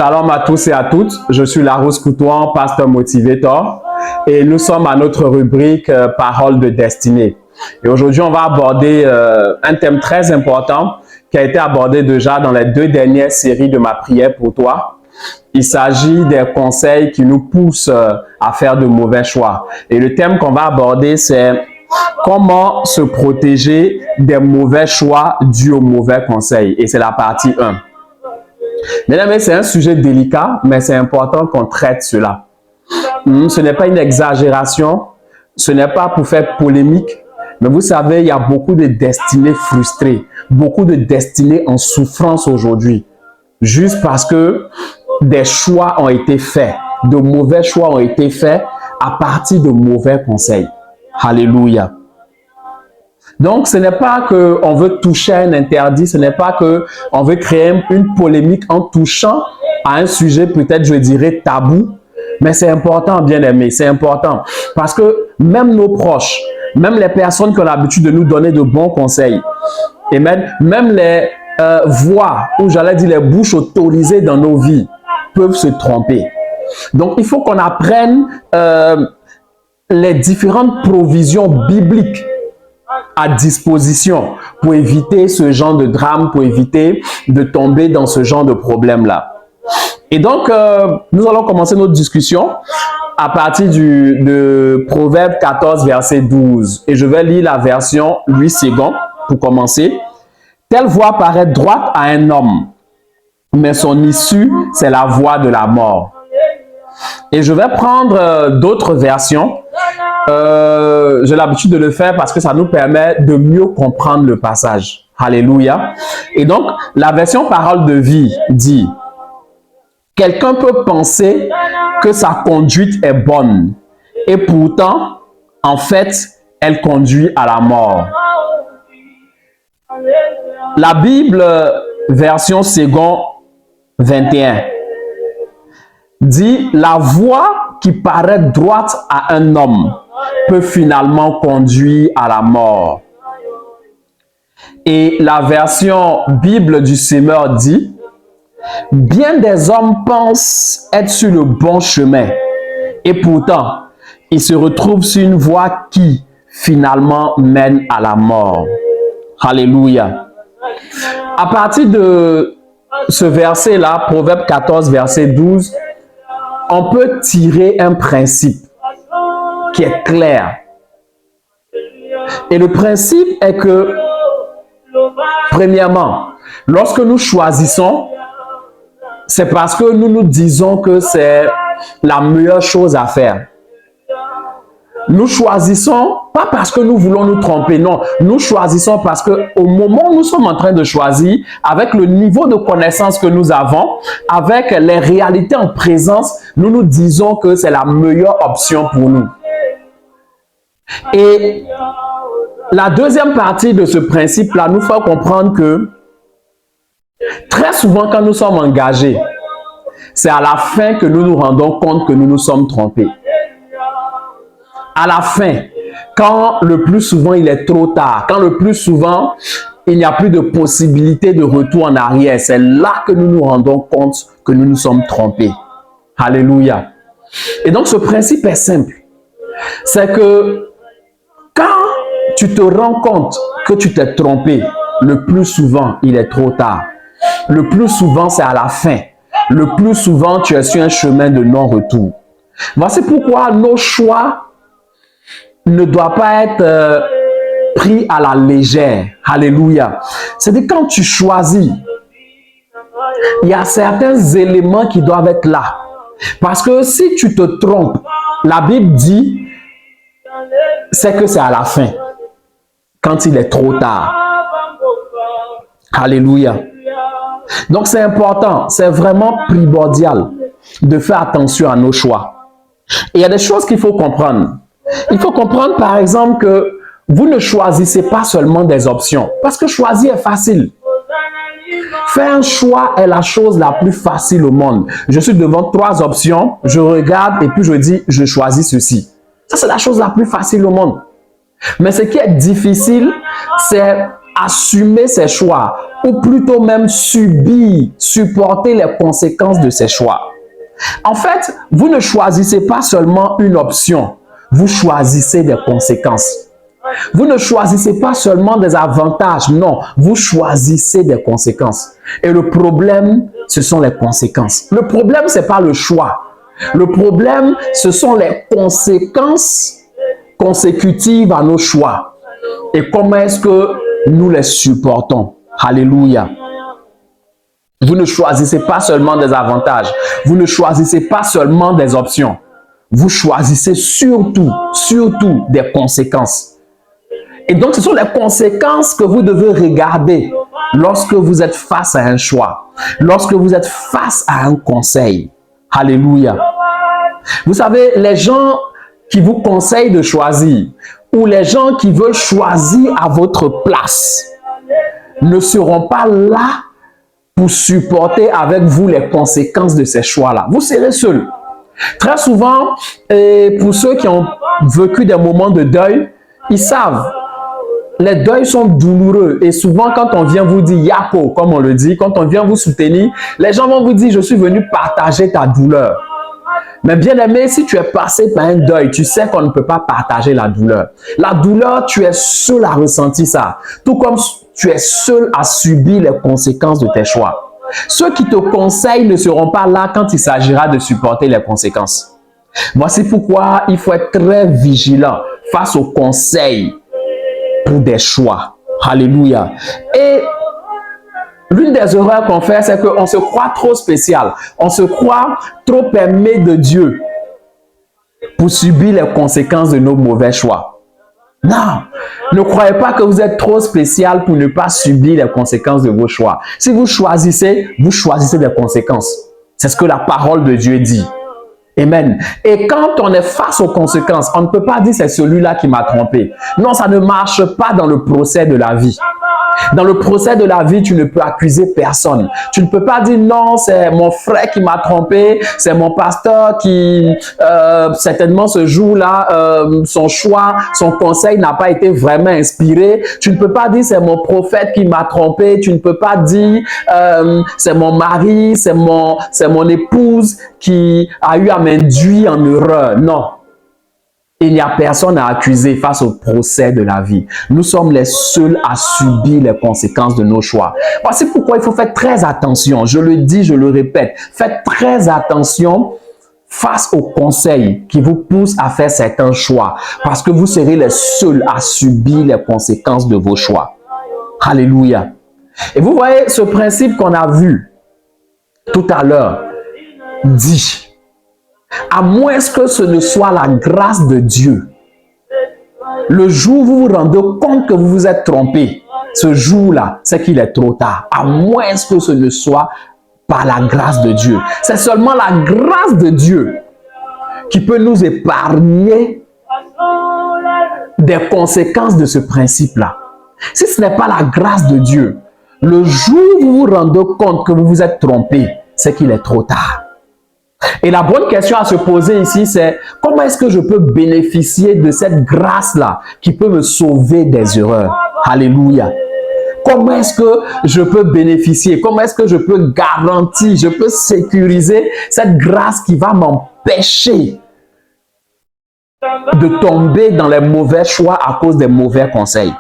Shalom à tous et à toutes, je suis Larousse Coutouan, pasteur motivator et nous sommes à notre rubrique Paroles de destinée. Et aujourd'hui, on va aborder un thème très important qui a été abordé déjà dans les 2 dernières séries de ma prière pour toi. Il s'agit des conseils qui nous poussent à faire de mauvais choix. Et le thème qu'on va aborder, c'est comment se protéger des mauvais choix dus aux mauvais conseils. Et c'est la partie 1. Mesdames, c'est un sujet délicat, mais c'est important qu'on traite cela. Ce n'est pas une exagération, ce n'est pas pour faire polémique, mais vous savez, il y a beaucoup de destinées frustrées, beaucoup de destinées en souffrance aujourd'hui, juste parce que des choix ont été faits, de mauvais choix ont été faits à partir de mauvais conseils. Alléluia. Donc, ce n'est pas qu'on veut toucher à un interdit, ce n'est pas qu'on veut créer une polémique en touchant à un sujet peut-être, je dirais, tabou, mais c'est important, bien aimé, c'est important. Parce que même nos proches, même les personnes qui ont l'habitude de nous donner de bons conseils, et même les voix, ou j'allais dire les bouches autorisées dans nos vies, peuvent se tromper. Donc, il faut qu'on apprenne les différentes provisions bibliques à disposition pour éviter ce genre de drame, pour éviter de tomber dans ce genre de problème-là. Et donc, nous allons commencer notre discussion à partir de Proverbe 14, verset 12. Et je vais lire la version Louis II pour commencer. « Telle voie paraît droite à un homme, mais son issue, c'est la voie de la mort. » Et je vais prendre d'autres versions. J'ai l'habitude de le faire parce que ça nous permet de mieux comprendre le passage. Alléluia. Et donc, la version Parole de vie dit: quelqu'un peut penser que sa conduite est bonne et pourtant, en fait, elle conduit à la mort. La Bible, version second 21, dit: la voie qui paraît droite à un homme peut finalement conduire à la mort. Et la version Bible du Semeur dit: bien des hommes pensent être sur le bon chemin et pourtant ils se retrouvent sur une voie qui finalement mène à la mort. Alléluia. À partir de ce verset-là, Proverbe 14, verset 12, on peut tirer un principe qui est clair. Et le principe est que, premièrement, lorsque nous choisissons, c'est parce que nous nous disons que c'est la meilleure chose à faire. Nous choisissons pas parce que nous voulons nous tromper, non. Nous choisissons parce que au moment où nous sommes en train de choisir, avec le niveau de connaissance que nous avons, avec les réalités en présence, nous nous disons que c'est la meilleure option pour nous. Et la deuxième partie de ce principe-là nous fait comprendre que très souvent quand nous sommes engagés, c'est à la fin que nous nous rendons compte que nous nous sommes trompés. À la fin, quand le plus souvent il est trop tard, quand le plus souvent il n'y a plus de possibilité de retour en arrière, c'est là que nous nous rendons compte que nous nous sommes trompés. Alléluia. Et donc ce principe est simple. C'est que quand tu te rends compte que tu t'es trompé, le plus souvent il est trop tard. Le plus souvent c'est à la fin. Le plus souvent tu es sur un chemin de non-retour. Voici pourquoi nos choix ne doit pas être pris à la légère. Alléluia. C'est-à-dire quand tu choisis, il y a certains éléments qui doivent être là. Parce que si tu te trompes, la Bible dit, c'est que c'est à la fin, quand il est trop tard. Alléluia. Donc c'est important, c'est vraiment primordial de faire attention à nos choix. Et il y a des choses qu'il faut comprendre. Il faut comprendre par exemple que vous ne choisissez pas seulement des options. Parce que choisir est facile. Faire un choix est la chose la plus facile au monde. Je suis devant 3 options, je regarde et puis je dis je choisis ceci. Ça c'est la chose la plus facile au monde. Mais ce qui est difficile, c'est assumer ses choix, ou plutôt même subir, supporter les conséquences de ses choix. En fait, vous ne choisissez pas seulement une option, vous choisissez des conséquences. Vous ne choisissez pas seulement des avantages, non, vous choisissez des conséquences. Et le problème, ce sont les conséquences. Le problème, ce n'est pas le choix. Le problème, ce sont les conséquences consécutives à nos choix. Et comment est-ce que nous les supportons? Alléluia. Vous ne choisissez pas seulement des avantages. Vous ne choisissez pas seulement des options. Vous choisissez surtout des conséquences. Et donc, ce sont les conséquences que vous devez regarder lorsque vous êtes face à un choix, lorsque vous êtes face à un conseil. Alléluia. Vous savez, les gens qui vous conseillent de choisir ou les gens qui veulent choisir à votre place ne seront pas là pour supporter avec vous les conséquences de ces choix-là. Vous serez seul. Très souvent, et pour ceux qui ont vécu des moments de deuil, ils savent, les deuils sont douloureux et souvent quand on vient vous dire « Yako », comme on le dit, quand on vient vous soutenir, les gens vont vous dire « Je suis venu partager ta douleur ». Mais bien aimé, si tu es passé par un deuil, tu sais qu'on ne peut pas partager la douleur. La douleur, tu es seul à ressentir ça. Tout comme tu es seul à subir les conséquences de tes choix. Ceux qui te conseillent ne seront pas là quand il s'agira de supporter les conséquences. Voici pourquoi il faut être très vigilant face aux conseils pour des choix. Alléluia. Et l'une des erreurs qu'on fait, c'est qu'on se croit trop spécial. On se croit trop aimé de Dieu pour subir les conséquences de nos mauvais choix. Non, ne croyez pas que vous êtes trop spécial pour ne pas subir les conséquences de vos choix. Si vous choisissez des conséquences. C'est ce que la parole de Dieu dit. Amen. Et quand on est face aux conséquences, on ne peut pas dire c'est celui-là qui m'a trompé. Non, ça ne marche pas dans le procès de la vie. Dans le procès de la vie, tu ne peux accuser personne. Tu ne peux pas dire non, c'est mon frère qui m'a trompé, c'est mon pasteur qui, certainement ce jour-là, son choix, son conseil n'a pas été vraiment inspiré. Tu ne peux pas dire c'est mon prophète qui m'a trompé. Tu ne peux pas dire c'est mon mari, c'est mon épouse qui a eu à m'induire en erreur. Non. Il n'y a personne à accuser face au procès de la vie. Nous sommes les seuls à subir les conséquences de nos choix. Voici pourquoi il faut faire très attention. Je le dis, je le répète. Faites très attention face aux conseils qui vous poussent à faire certains choix. Parce que vous serez les seuls à subir les conséquences de vos choix. Alléluia. Et vous voyez, ce principe qu'on a vu tout à l'heure dit... À moins que ce ne soit la grâce de Dieu. Le jour où vous vous rendez compte que vous vous êtes trompé, ce jour-là, c'est qu'il est trop tard. À moins que ce ne soit par la grâce de Dieu. C'est seulement la grâce de Dieu qui peut nous épargner des conséquences de ce principe-là. Si ce n'est pas la grâce de Dieu, le jour où vous vous rendez compte que vous vous êtes trompé, c'est qu'il est trop tard. Et la bonne question à se poser ici, c'est comment est-ce que je peux bénéficier de cette grâce-là qui peut me sauver des erreurs? Alléluia. Comment est-ce que je peux bénéficier? Comment est-ce que je peux garantir, je peux sécuriser cette grâce qui va m'empêcher de tomber dans les mauvais choix à cause des mauvais conseils?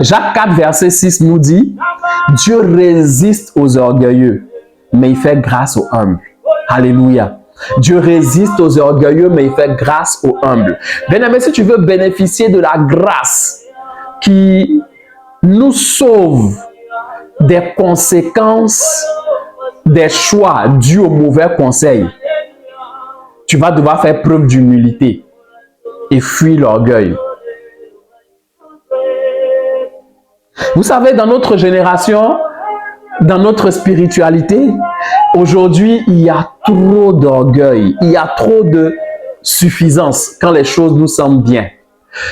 Jacques 4, verset 6 nous dit, « Dieu résiste aux orgueilleux, mais il fait grâce aux humbles. » Alléluia. Dieu résiste aux orgueilleux, mais il fait grâce aux humbles. Bien-aimé, si tu veux bénéficier de la grâce qui nous sauve des conséquences des choix dus aux mauvais conseils, tu vas devoir faire preuve d'humilité et fuir l'orgueil. Vous savez, dans notre génération, dans notre spiritualité, aujourd'hui, il y a trop d'orgueil, il y a trop de suffisance quand les choses nous semblent bien.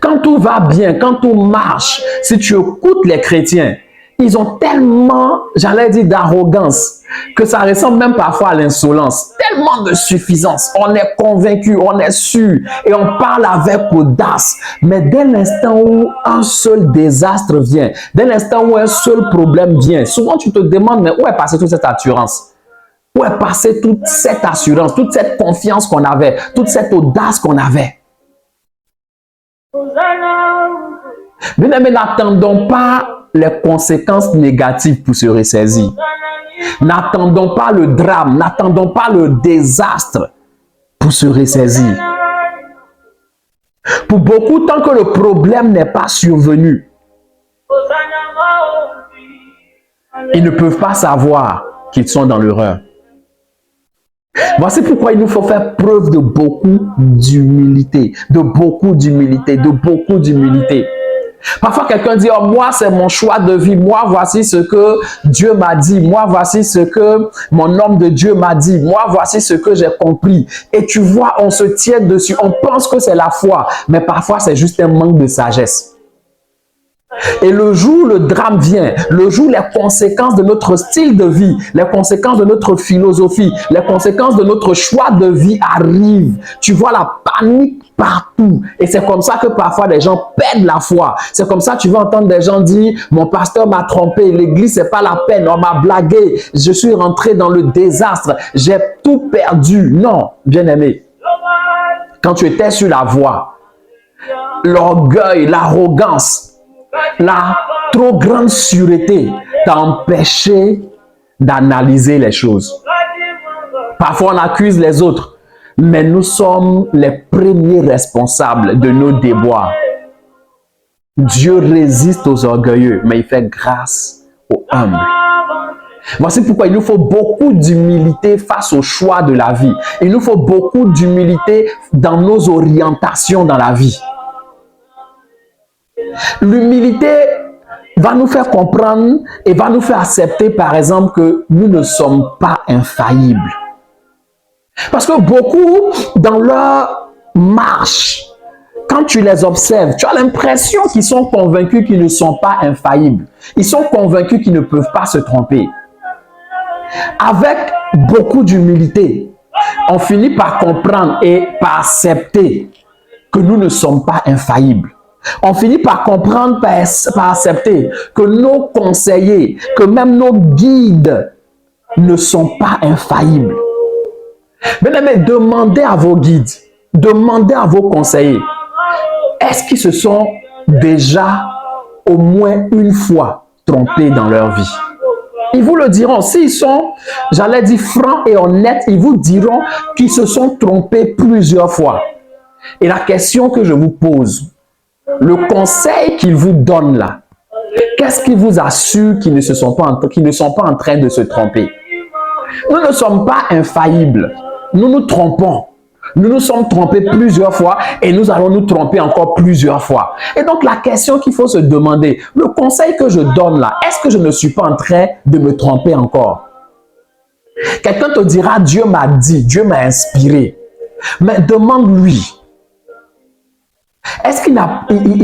Quand tout va bien, quand tout marche, si tu écoutes les chrétiens, Ils ont tellement, j'allais dire, d'arrogance que ça ressemble même parfois à l'insolence. Tellement de suffisance. On est convaincu, on est sûr et on parle avec audace. Mais dès l'instant où un seul désastre vient, dès l'instant où un seul problème vient, souvent tu te demandes, mais où est passée toute cette assurance? Où est passée toute cette assurance, toute cette confiance qu'on avait, toute cette audace qu'on avait? Mais n'attendons pas les conséquences négatives pour se ressaisir. N'attendons pas le drame, n'attendons pas le désastre pour se ressaisir. Pour beaucoup, tant que le problème n'est pas survenu, ils ne peuvent pas savoir qu'ils sont dans l'erreur. Voici pourquoi il nous faut faire preuve de beaucoup d'humilité, de beaucoup d'humilité, de beaucoup d'humilité. Parfois, quelqu'un dit, oh, moi, c'est mon choix de vie. Moi, voici ce que Dieu m'a dit. Moi, voici ce que mon homme de Dieu m'a dit. Moi, voici ce que j'ai compris. Et tu vois, on se tient dessus. On pense que c'est la foi. Mais parfois, c'est juste un manque de sagesse. Et le jour où le drame vient, le jour où les conséquences de notre style de vie, les conséquences de notre philosophie, les conséquences de notre choix de vie arrivent, tu vois la panique partout. Et c'est comme ça que parfois les gens perdent la foi. C'est comme ça que tu vas entendre des gens dire, mon pasteur m'a trompé, l'église c'est pas la peine, on m'a blagué, je suis rentré dans le désastre, j'ai tout perdu. Non, bien-aimé, quand tu étais sur la voie, l'orgueil, l'arrogance, la trop grande sûreté t'a empêché d'analyser les choses. Parfois, on accuse les autres, mais nous sommes les premiers responsables de nos déboires. Dieu résiste aux orgueilleux, mais il fait grâce aux humbles. Voici pourquoi il nous faut beaucoup d'humilité face au choix de la vie. Il nous faut beaucoup d'humilité dans nos orientations dans la vie. L'humilité va nous faire comprendre et va nous faire accepter, par exemple, que nous ne sommes pas infaillibles. Parce que beaucoup, dans leur marche, quand tu les observes, tu as l'impression qu'ils sont convaincus qu'ils ne sont pas infaillibles. Ils sont convaincus qu'ils ne peuvent pas se tromper. Avec beaucoup d'humilité, on finit par comprendre et par accepter que nous ne sommes pas infaillibles. On finit par comprendre, par accepter que nos conseillers, que même nos guides ne sont pas infaillibles. Mais demandez à vos guides, demandez à vos conseillers, est-ce qu'ils se sont déjà au moins une fois trompés dans leur vie? Ils vous le diront. S'ils sont, j'allais dire, francs et honnêtes, ils vous diront qu'ils se sont trompés plusieurs fois. Et la question que je vous pose, le conseil qu'ils vous donnent là, qu'est-ce qui vous assure qu'ils ne sont pas en train de se tromper? Nous ne sommes pas infaillibles. Nous nous trompons. Nous nous sommes trompés plusieurs fois et nous allons nous tromper encore plusieurs fois. Et donc la question qu'il faut se demander, le conseil que je donne là, est-ce que je ne suis pas en train de me tromper encore? Quelqu'un te dira, Dieu m'a dit, Dieu m'a inspiré. Mais demande-lui, est-ce qu'il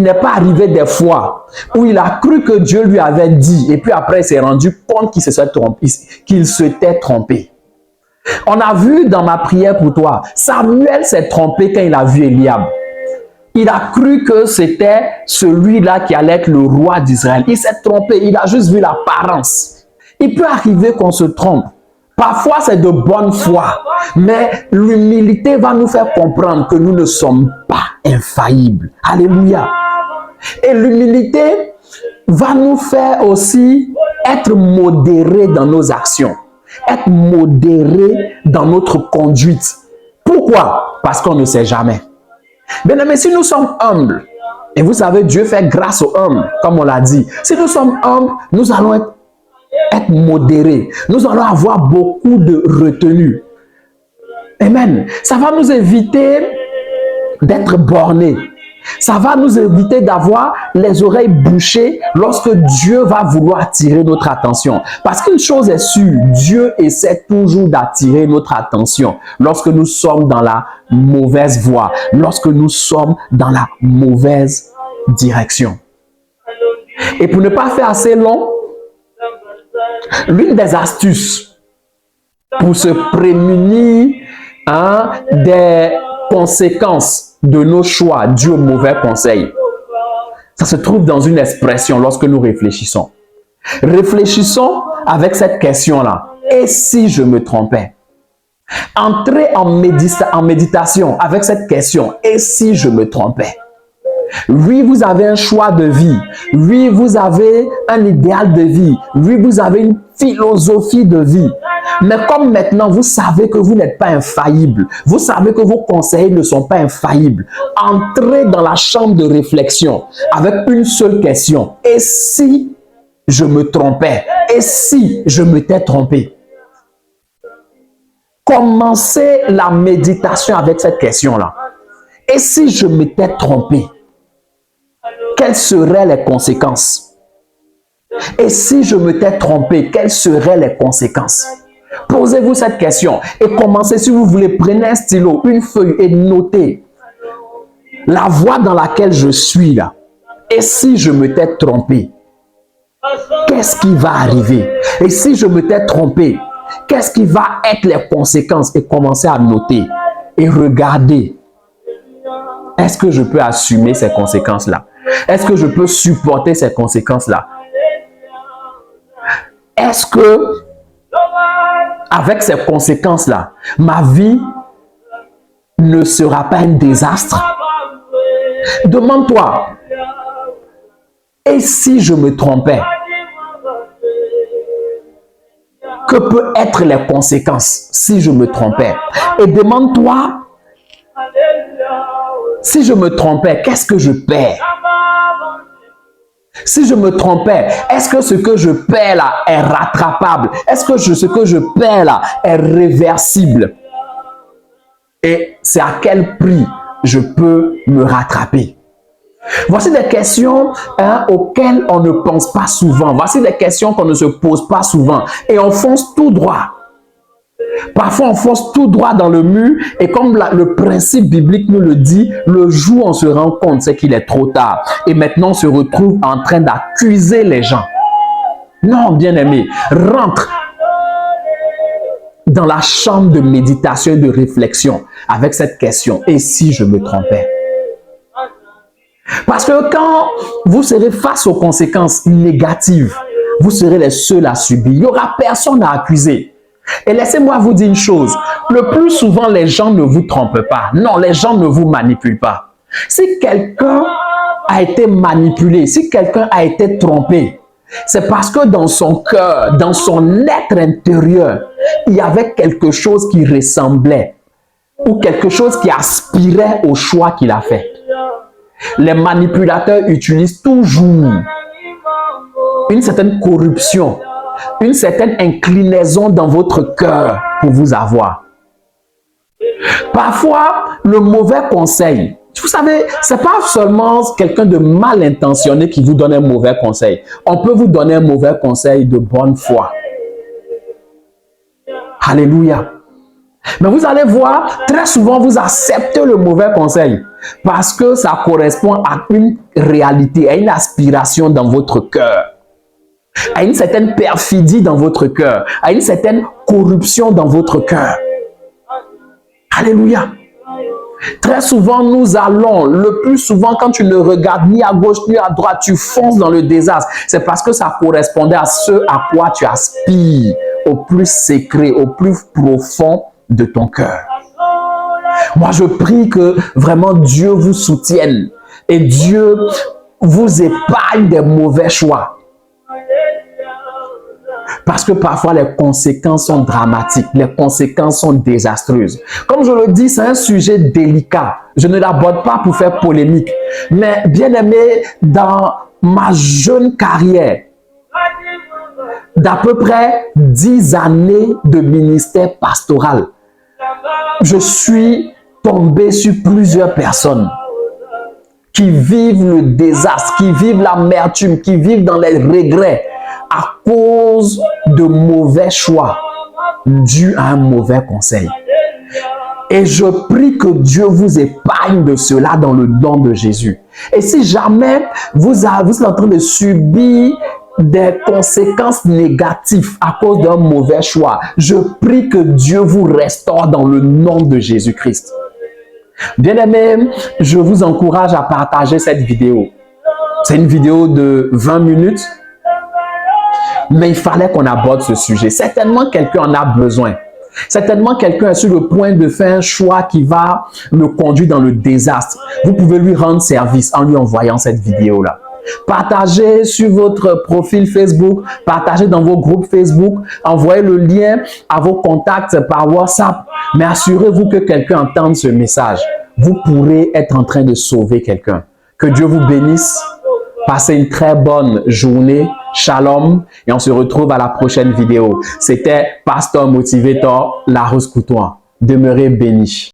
n'est pas arrivé des fois où il a cru que Dieu lui avait dit et puis après il s'est rendu compte qu'il s'était trompé? On a vu dans ma prière pour toi, Samuel s'est trompé quand il a vu Eliab. Il a cru que c'était celui-là qui allait être le roi d'Israël. Il s'est trompé, il a juste vu l'apparence. Il peut arriver qu'on se trompe. Parfois, c'est de bonne foi. Mais l'humilité va nous faire comprendre que nous ne sommes pas infaillibles. Alléluia. Et l'humilité va nous faire aussi être modérés dans nos actions. Être modérés dans notre conduite. Pourquoi? Parce qu'on ne sait jamais. Bien aimé, si nous sommes humbles, et vous savez, Dieu fait grâce aux humbles, comme on l'a dit. Si nous sommes humbles, nous allons être modérés. Nous allons avoir beaucoup de retenue. Amen. Ça va nous éviter d'être bornés. Ça va nous éviter d'avoir les oreilles bouchées lorsque Dieu va vouloir attirer notre attention. Parce qu'une chose est sûre, Dieu essaie toujours d'attirer notre attention lorsque nous sommes dans la mauvaise voie, lorsque nous sommes dans la mauvaise direction. Et pour ne pas faire assez long, L'une des astuces pour se prémunir des conséquences de nos choix dus aux mauvais conseils, ça se trouve dans une expression lorsque nous réfléchissons. Réfléchissons avec cette question-là. Et si je me trompais? Entrez en méditation avec cette question. Et si je me trompais? Oui, vous avez un choix de vie. Oui, vous avez un idéal de vie. Oui, vous avez une philosophie de vie. Mais comme maintenant, vous savez que vous n'êtes pas infaillible. Vous savez que vos conseils ne sont pas infaillibles. Entrez dans la chambre de réflexion avec une seule question. Et si je me trompais? Et si je m'étais trompé? Commencez la méditation avec cette question-là. Et si je m'étais trompé? Quelles seraient les conséquences? Et si je m'étais trompé, quelles seraient les conséquences? Posez-vous cette question et commencez, si vous voulez, prenez un stylo, une feuille et notez la voie dans laquelle je suis là. Et si je m'étais trompé, qu'est-ce qui va arriver? Et si je m'étais trompé, qu'est-ce qui va être les conséquences? Et commencez à noter et regarder. Est-ce que je peux assumer ces conséquences-là? Est-ce que je peux supporter ces conséquences-là? Est-ce que, avec ces conséquences-là, ma vie ne sera pas un désastre? Demande-toi, et si je me trompais? Que peuvent être les conséquences si je me trompais? Et demande-toi, si je me trompais, qu'est-ce que je perds? Si je me trompais, est-ce que ce que je perds là est rattrapable? Est-ce que ce que je perds là est réversible? Et c'est à quel prix je peux me rattraper? Voici des questions auxquelles on ne pense pas souvent. Voici des questions qu'on ne se pose pas souvent. Et on fonce tout droit. Parfois, on fonce tout droit dans le mur et comme le principe biblique nous le dit, le jour où on se rend compte, c'est qu'il est trop tard. Et maintenant, on se retrouve en train d'accuser les gens. Non, bien-aimé, rentre dans la chambre de méditation et de réflexion avec cette question. Et si je me trompais? Parce que quand vous serez face aux conséquences négatives, vous serez les seuls à subir. Il n'y aura personne à accuser. Et laissez-moi vous dire une chose, le plus souvent les gens ne vous trompent pas. Non, les gens ne vous manipulent pas. Si quelqu'un a été manipulé, si quelqu'un a été trompé, c'est parce que dans son cœur, dans son être intérieur, il y avait quelque chose qui ressemblait ou quelque chose qui aspirait au choix qu'il a fait. Les manipulateurs utilisent toujours une certaine corruption, une certaine inclinaison dans votre cœur pour vous avoir. Parfois, le mauvais conseil, vous savez, ce n'est pas seulement quelqu'un de mal intentionné qui vous donne un mauvais conseil. On peut vous donner un mauvais conseil de bonne foi. Alléluia. Mais vous allez voir, très souvent, vous acceptez le mauvais conseil parce que ça correspond à une réalité, à une aspiration dans votre cœur, à une certaine perfidie dans votre cœur, à une certaine corruption dans votre cœur. Alléluia. Très souvent, nous allons, le plus souvent, quand tu ne regardes ni à gauche ni à droite, tu fonces dans le désastre. C'est parce que ça correspondait à ce à quoi tu aspires, au plus secret, au plus profond de ton cœur. Moi, je prie que vraiment Dieu vous soutienne et Dieu vous épargne des mauvais choix. Parce que parfois, les conséquences sont dramatiques, les conséquences sont désastreuses. Comme je le dis, c'est un sujet délicat. Je ne l'aborde pas pour faire polémique. Mais bien aimé, dans ma jeune carrière, d'à peu près 10 années de ministère pastoral, je suis tombé sur plusieurs personnes qui vivent le désastre, qui vivent l'amertume, qui vivent dans les regrets à cause de mauvais choix dus à un mauvais conseil. Et je prie que Dieu vous épargne de cela dans le nom de Jésus. Et si jamais vous êtes en train de subir des conséquences négatives à cause d'un mauvais choix, je prie que Dieu vous restaure dans le nom de Jésus-Christ. Bien-aimés, je vous encourage à partager cette vidéo. C'est une vidéo de 20 minutes, mais il fallait qu'on aborde ce sujet. Certainement, quelqu'un en a besoin. Certainement, quelqu'un est sur le point de faire un choix qui va le conduire dans le désastre. Vous pouvez lui rendre service en lui envoyant cette vidéo-là. Partagez sur votre profil Facebook, partagez dans vos groupes Facebook, envoyez le lien à vos contacts par WhatsApp, mais assurez-vous que quelqu'un entende ce message. Vous pourrez être en train de sauver quelqu'un. Que Dieu vous bénisse. Passez une très bonne journée. Shalom. Et on se retrouve à la prochaine vidéo. C'était Pasteur Motivator Larousse Coutoin. Demeurez bénis.